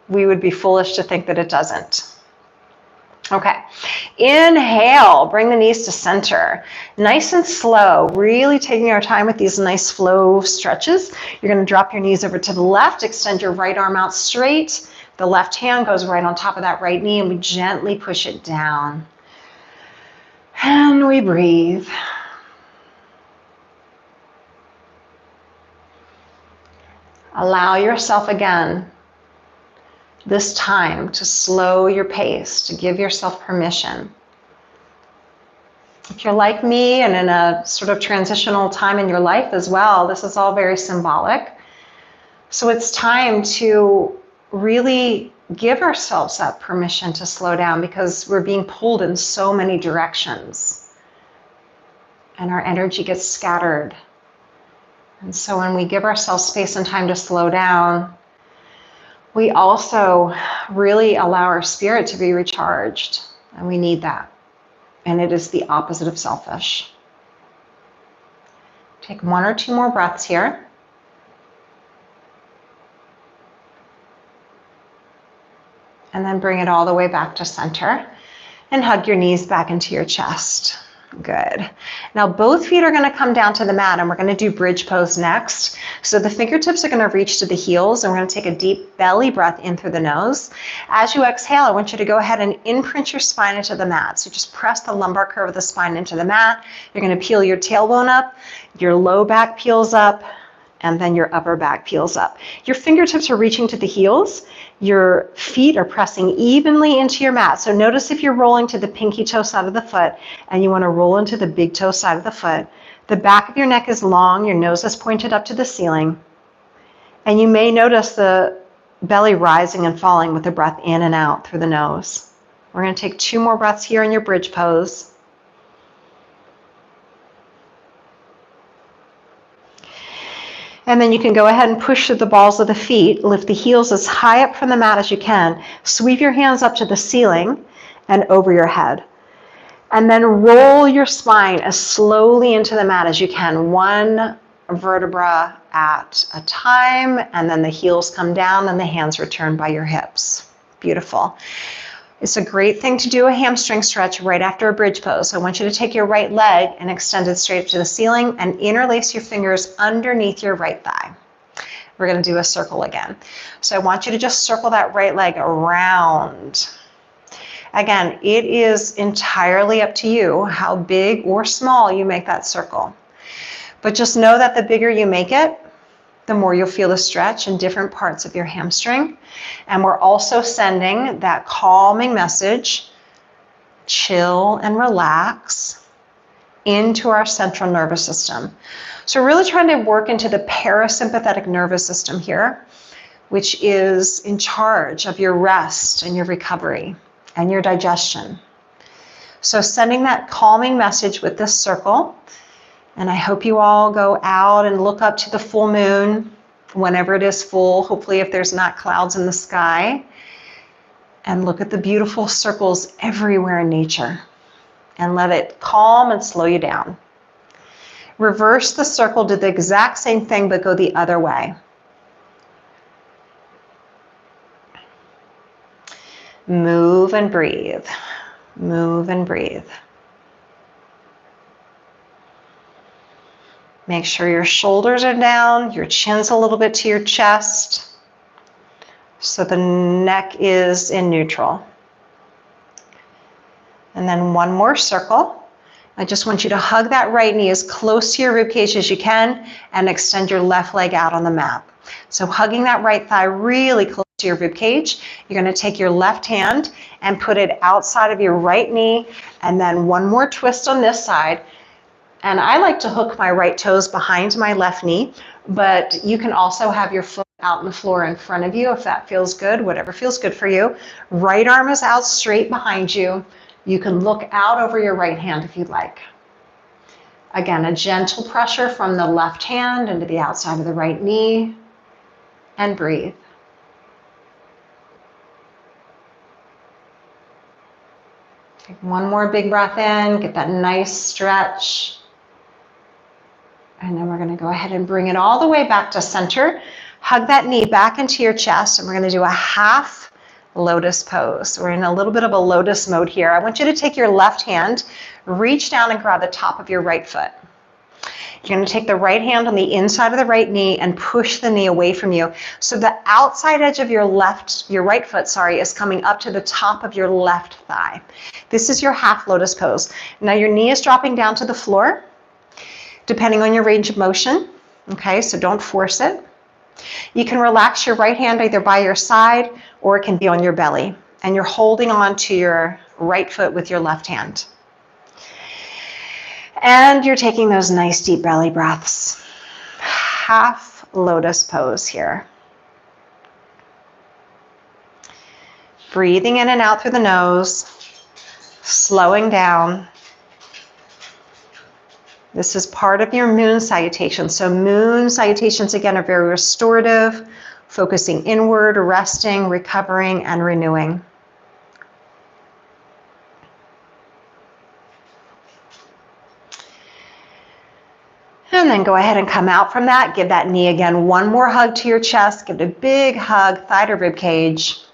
we would be foolish to think that it doesn't. Okay, inhale, bring the knees to center. Nice and slow, really taking our time with these nice flow stretches. You're going to drop your knees over to the left, extend your right arm out straight. The left hand goes right on top of that right knee, and we gently push it down. And we breathe. Allow yourself again this time to slow your pace, to give yourself permission. If you're like me and in a sort of transitional time in your life as well, this is all very symbolic. So it's time to really give ourselves that permission to slow down, because we're being pulled in so many directions and our energy gets scattered. And so when we give ourselves space and time to slow down, we also really allow our spirit to be recharged, and we need that. And it is the opposite of selfish. Take 1 or 2 more breaths here. And then bring it all the way back to center and hug your knees back into your chest. Good. Now both feet are going to come down to the mat, and we're going to do bridge pose next. So the fingertips are going to reach to the heels, and we're going to take a deep belly breath in through the nose. As you exhale, I want you to go ahead and imprint your spine into the mat. So just press the lumbar curve of the spine into the mat. You're going to peel your tailbone up, your low back peels up, and then your upper back peels up. Your fingertips are reaching to the heels. Your feet are pressing evenly into your mat. So notice if you're rolling to the pinky toe side of the foot and you want to roll into the big toe side of the foot. The back of your neck is long, your nose is pointed up to the ceiling. And you may notice the belly rising and falling with the breath in and out through the nose. We're going to take 2 more breaths here in your bridge pose. And then you can go ahead and push through the balls of the feet. Lift the heels as high up from the mat as you can. Sweep your hands up to the ceiling and over your head. And then roll your spine as slowly into the mat as you can. 1 vertebra at a time. And then the heels come down and the hands return by your hips. Beautiful. It's a great thing to do a hamstring stretch right after a bridge pose. So I want you to take your right leg and extend it straight up to the ceiling and interlace your fingers underneath your right thigh. We're going to do a circle again. So I want you to just circle that right leg around. Again, it is entirely up to you how big or small you make that circle. But just know that the bigger you make it, the more you'll feel the stretch in different parts of your hamstring. And we're also sending that calming message, chill and relax, into our central nervous system. So we're really trying to work into the parasympathetic nervous system here, which is in charge of your rest and your recovery and your digestion. So sending that calming message with this circle. And I hope you all go out and look up to the full moon whenever it is full, hopefully if there's not clouds in the sky, and look at the beautiful circles everywhere in nature and let it calm and slow you down. Reverse the circle, do the exact same thing, but go the other way. Move and breathe. Move and breathe. Make sure your shoulders are down, your chin's a little bit to your chest, so the neck is in neutral. And then one more circle. I just want you to hug that right knee as close to your ribcage as you can and extend your left leg out on the mat. So hugging that right thigh really close to your ribcage. You're going to take your left hand and put it outside of your right knee, and then one more twist on this side. And I like to hook my right toes behind my left knee, but you can also have your foot out on the floor in front of you if that feels good, whatever feels good for you. Right arm is out straight behind you. You can look out over your right hand if you'd like. Again, a gentle pressure from the left hand into the outside of the right knee, and breathe. Take one more big breath in, get that nice stretch. And then we're going to go ahead and bring it all the way back to center. Hug that knee back into your chest, and we're going to do a half lotus pose. We're in a little bit of a lotus mode here. I want you to take your left hand, reach down and grab the top of your right foot. You're going to take the right hand on the inside of the right knee and push the knee away from you. So the outside edge of your right foot, is coming up to the top of your left thigh. This is your half lotus pose. Now your knee is dropping down to the floor, depending on your range of motion. Okay, so don't force it. You can relax your right hand either by your side or it can be on your belly. And you're holding on to your right foot with your left hand. And you're taking those nice deep belly breaths. Half lotus pose here. Breathing in and out through the nose, slowing down. This is part of your moon salutations. So moon salutations, again, are very restorative, focusing inward, resting, recovering, and renewing. And then go ahead and come out from that. Give that knee again one more hug to your chest. Give it a big hug, thigh to rib cage.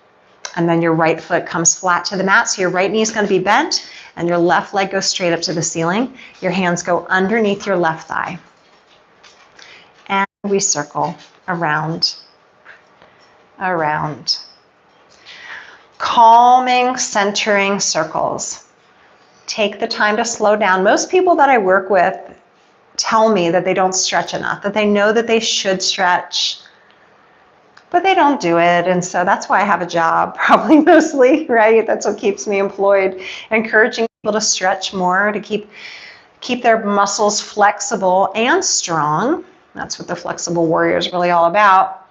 And then your right foot comes flat to the mat. So your right knee is going to be bent and your left leg goes straight up to the ceiling. Your hands go underneath your left thigh. And we circle around, around. Calming, centering circles. Take the time to slow down. Most people that I work with tell me that they don't stretch enough, that they know that they should stretch, but they don't do it. And so that's why I have a job, probably mostly, right? That's what keeps me employed, encouraging people to stretch more, to keep their muscles flexible and strong. That's what the Flexible Warrior is really all about.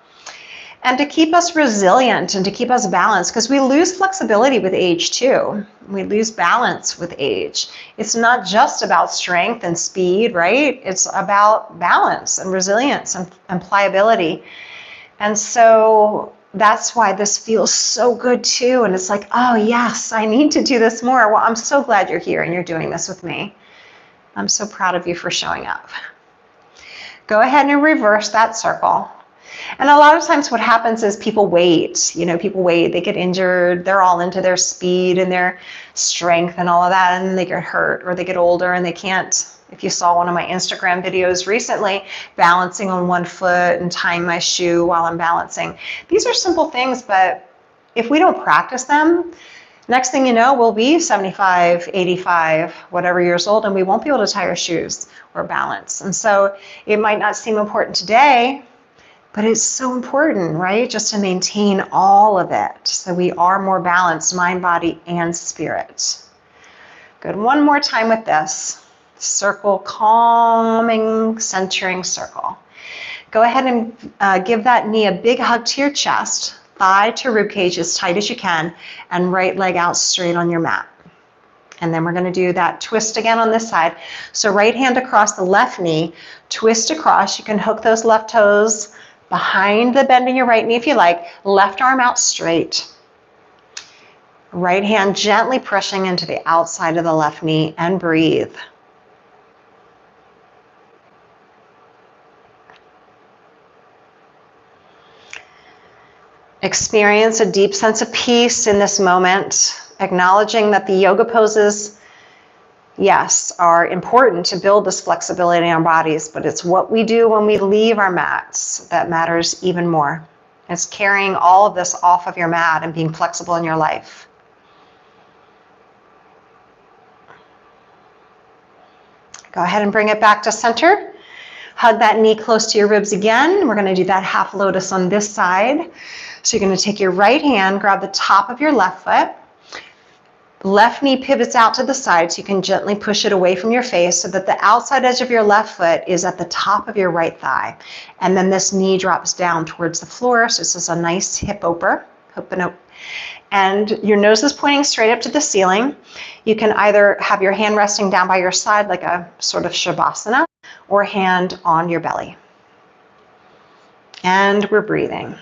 And to keep us resilient and to keep us balanced, because we lose flexibility with age too. We lose balance with age. It's not just about strength and speed, right? It's about balance and resilience and pliability. And so that's why this feels so good too. And it's like, oh yes, I need to do this more. Well, I'm so glad you're here and you're doing this with me. I'm so proud of you for showing up. Go ahead and reverse that circle. And a lot of times what happens is people wait, people wait, they get injured, they're all into their speed and their strength and all of that, and then they get hurt or they get older and they can't. If you saw one of my Instagram videos recently, balancing on one foot and tying my shoe while I'm balancing. These are simple things, but if we don't practice them, next thing you know, we'll be 75, 85, whatever years old, and we won't be able to tie our shoes or balance. And so it might not seem important today, but it's so important, right? Just to maintain all of it so we are more balanced, mind, body, and spirit. Good. One more time with this. Circle, calming, centering circle. Go ahead and give that knee a big hug to your chest, thigh to rib cage as tight as you can, and right leg out straight on your mat. And then we're going to do that twist again on this side. So right hand across the left knee, twist across. You can hook those left toes behind the bend in your right knee if you like. Left arm out straight. Right hand gently pushing into the outside of the left knee, and breathe. Experience a deep sense of peace in this moment, acknowledging that the yoga poses, yes, are important to build this flexibility in our bodies, but it's what we do when we leave our mats that matters even more. It's carrying all of this off of your mat and being flexible in your life. Go ahead and bring it back to center. Hug that knee close to your ribs again. We're going to do that half lotus on this side. So you're going to take your right hand, grab the top of your left foot. Left knee pivots out to the side, so you can gently push it away from your face so that the outside edge of your left foot is at the top of your right thigh. And then this knee drops down towards the floor, so this is a nice hip opener. And your nose is pointing straight up to the ceiling. You can either have your hand resting down by your side like a sort of shavasana, or hand on your belly. And we're breathing.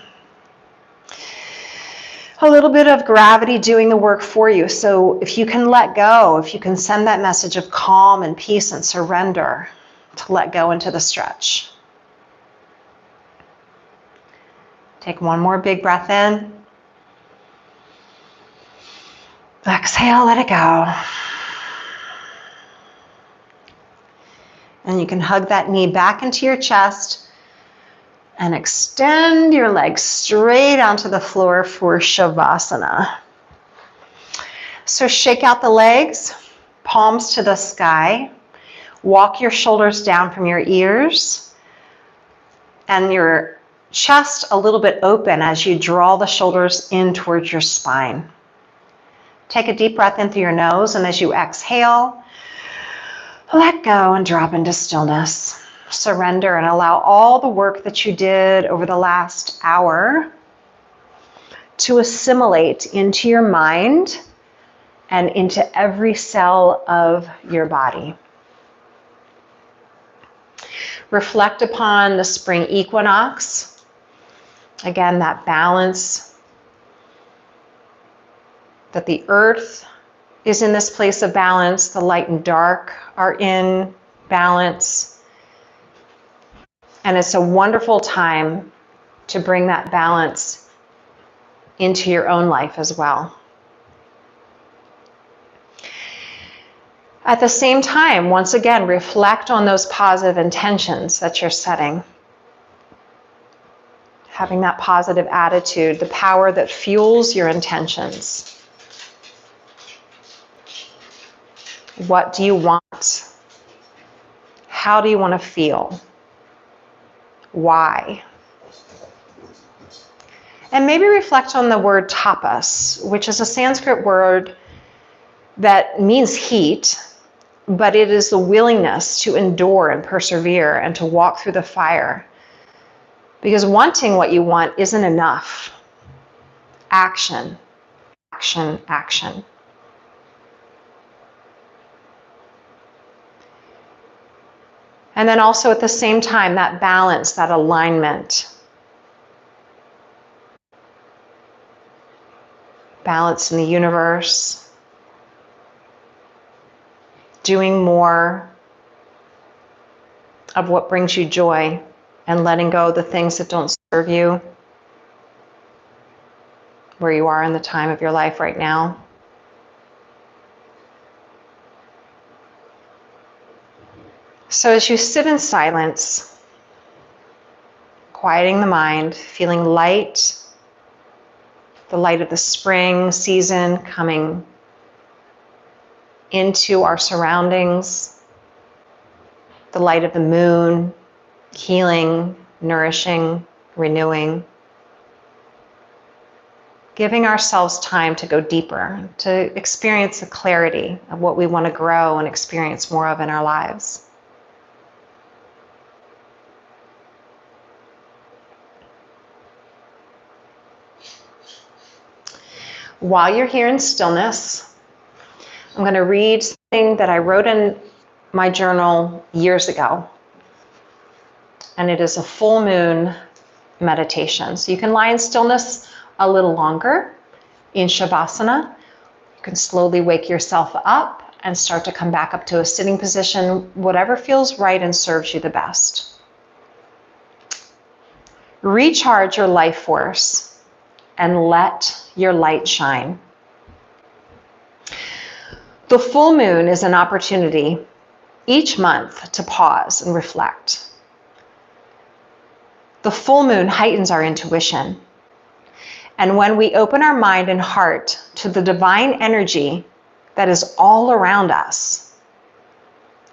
A little bit of gravity doing the work for you. So if you can let go, if you can send that message of calm and peace and surrender to let go into the stretch. Take one more big breath in. Exhale, let it go. And you can hug that knee back into your chest and extend your legs straight onto the floor for Shavasana. So shake out the legs, palms to the sky. Walk your shoulders down from your ears and your chest a little bit open as you draw the shoulders in towards your spine. Take a deep breath in through your nose, and as you exhale, let go and drop into stillness. Surrender and allow all the work that you did over the last hour to assimilate into your mind and into every cell of your body. Reflect upon the spring equinox. Again, that balance, that the earth is in this place of balance, the light and dark are in balance. And it's a wonderful time to bring that balance into your own life as well. At the same time, once again, reflect on those positive intentions that you're setting. Having that positive attitude, the power that fuels your intentions. What do you want? How do you want to feel? Why? And maybe reflect on the word tapas, which is a Sanskrit word that means heat, but it is the willingness to endure and persevere and to walk through the fire. Because wanting what you want isn't enough. Action, action, action. And then also at the same time, that balance, that alignment. Balance in the universe. Doing more of what brings you joy and letting go of the things that don't serve you, where you are in the time of your life right now. So as you sit in silence, quieting the mind, feeling light, the light of the spring season coming into our surroundings, the light of the moon, healing, nourishing, renewing. Giving ourselves time to go deeper, to experience the clarity of what we want to grow and experience more of in our lives. While you're here in stillness, I'm going to read something that I wrote in my journal years ago. And it is a full moon meditation. So you can lie in stillness a little longer in Shavasana. You can slowly wake yourself up and start to come back up to a sitting position, whatever feels right and serves you the best. Recharge your life force and let your light shine. The full moon is an opportunity each month to pause and reflect. The full moon heightens our intuition. And when we open our mind and heart to the divine energy that is all around us,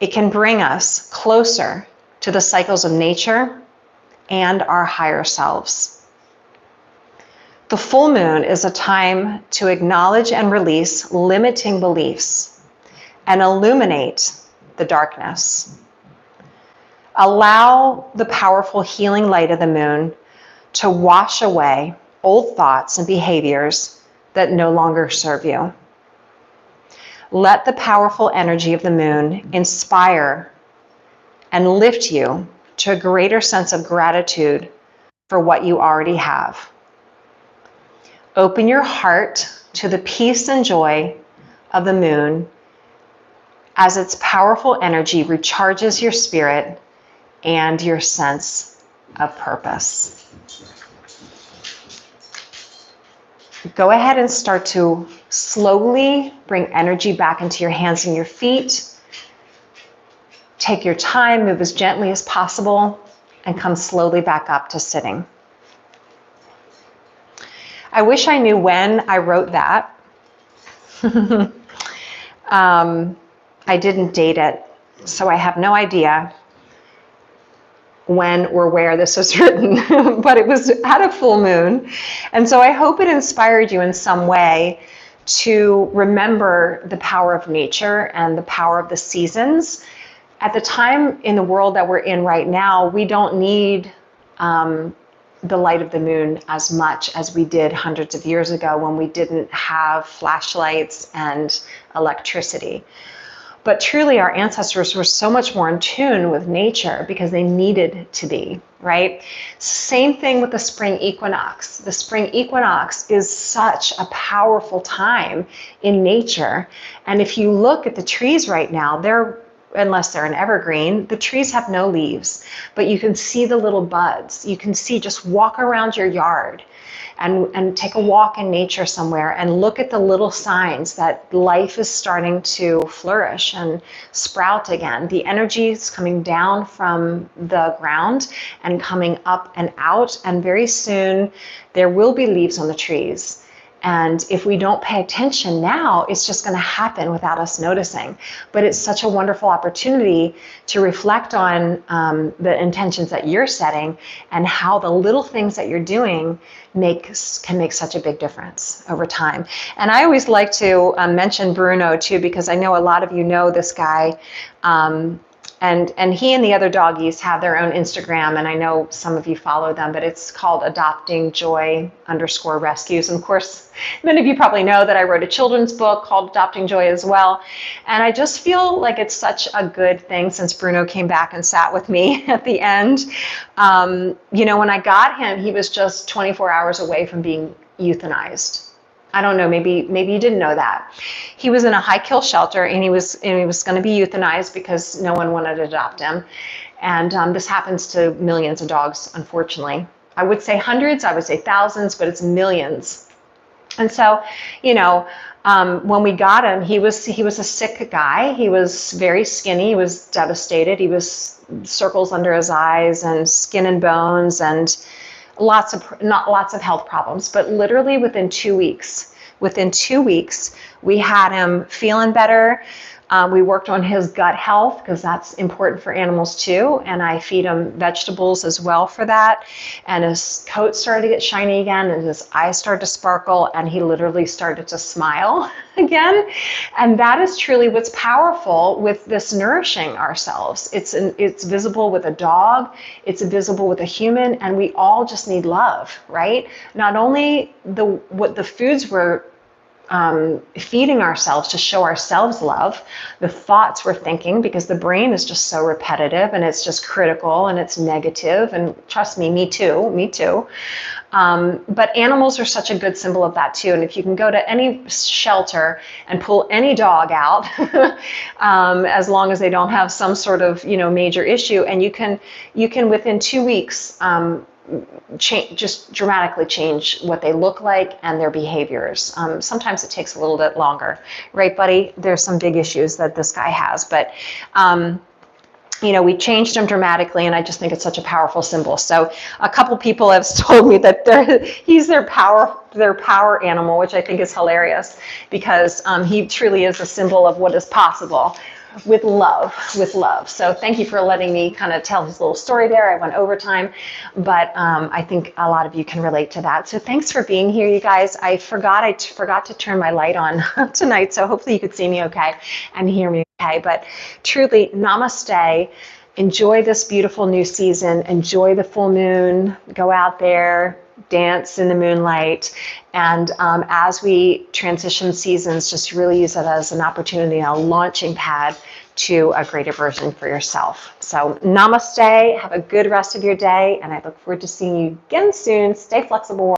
it can bring us closer to the cycles of nature and our higher selves. The full moon is a time to acknowledge and release limiting beliefs and illuminate the darkness. Allow the powerful healing light of the moon to wash away old thoughts and behaviors that no longer serve you. Let the powerful energy of the moon inspire and lift you to a greater sense of gratitude for what you already have. Open your heart to the peace and joy of the moon as its powerful energy recharges your spirit and your sense of purpose. Go ahead and start to slowly bring energy back into your hands and your feet. Take your time, move as gently as possible, and come slowly back up to sitting. I wish I knew when I wrote that. I didn't date it, so I have no idea when or where this was written, but it was at a full moon. And so I hope it inspired you in some way to remember the power of nature and the power of the seasons. At the time in the world that we're in right now, we don't need the light of the moon as much as we did hundreds of years ago when we didn't have flashlights and electricity. But truly, our ancestors were so much more in tune with nature because they needed to be, right? Same thing with the spring equinox. The spring equinox is such a powerful time in nature. And if you look at the trees right now, unless they're an evergreen, the trees have no leaves, but you can see the little buds. You can see, just walk around your yard and take a walk in nature somewhere and look at the little signs that life is starting to flourish and sprout again. The energy is coming down from the ground and coming up and out, and very soon there will be leaves on the trees. And if we don't pay attention now, it's just going to happen without us noticing. But it's such a wonderful opportunity to reflect on the intentions that you're setting and how the little things that you're doing can make such a big difference over time. And I always like to mention Bruno too, because I know a lot of you know this guy. And he and the other doggies have their own Instagram, and I know some of you follow them, but it's called adoptingjoy_rescues. And of course, many of you probably know that I wrote a children's book called Adopting Joy as well. And I just feel like it's such a good thing since Bruno came back and sat with me at the end. When I got him, he was just 24 hours away from being euthanized. I don't know, maybe you didn't know that. He was in a high kill shelter, and he was going to be euthanized because no one wanted to adopt him. And this happens to millions of dogs, unfortunately. I would say hundreds, I would say thousands, but it's millions. And so, when we got him, he was a sick guy. He was very skinny. He was devastated. He was circles under his eyes and skin and bones and lots of health problems. But literally within 2 weeks, we had him feeling better. We worked on his gut health because that's important for animals too. And I feed him vegetables as well for that. And his coat started to get shiny again, and his eyes started to sparkle, and he literally started to smile again. And that is truly what's powerful with this nourishing ourselves. It's visible with a dog, it's visible with a human, and we all just need love, right? Not only what the foods we're feeding ourselves to show ourselves love, the thoughts we're thinking, because the brain is just so repetitive and it's just critical and it's negative. And trust me, me too. But animals are such a good symbol of that too. And if you can go to any shelter and pull any dog out, as long as they don't have some sort of, major issue, and you can within 2 weeks, just dramatically change what they look like and their behaviors. Sometimes it takes a little bit longer, right, buddy? There's some big issues that this guy has, but we changed him dramatically, and I just think it's such a powerful symbol. So a couple people have told me that he's their power animal, which I think is hilarious, because he truly is a symbol of what is possible with love. So thank you for letting me kind of tell his little story there. I went overtime, but I think a lot of you can relate to that. So thanks for being here, you guys. I forgot to turn my light on tonight, so hopefully you could see me okay and hear me okay. But truly, namaste. Enjoy this beautiful new season. Enjoy the full moon. Go out there, dance in the moonlight. And as we transition seasons, just really use it as an opportunity, a launching pad to a greater version for yourself. So namaste. Have a good rest of your day. And I look forward to seeing you again soon. Stay flexible.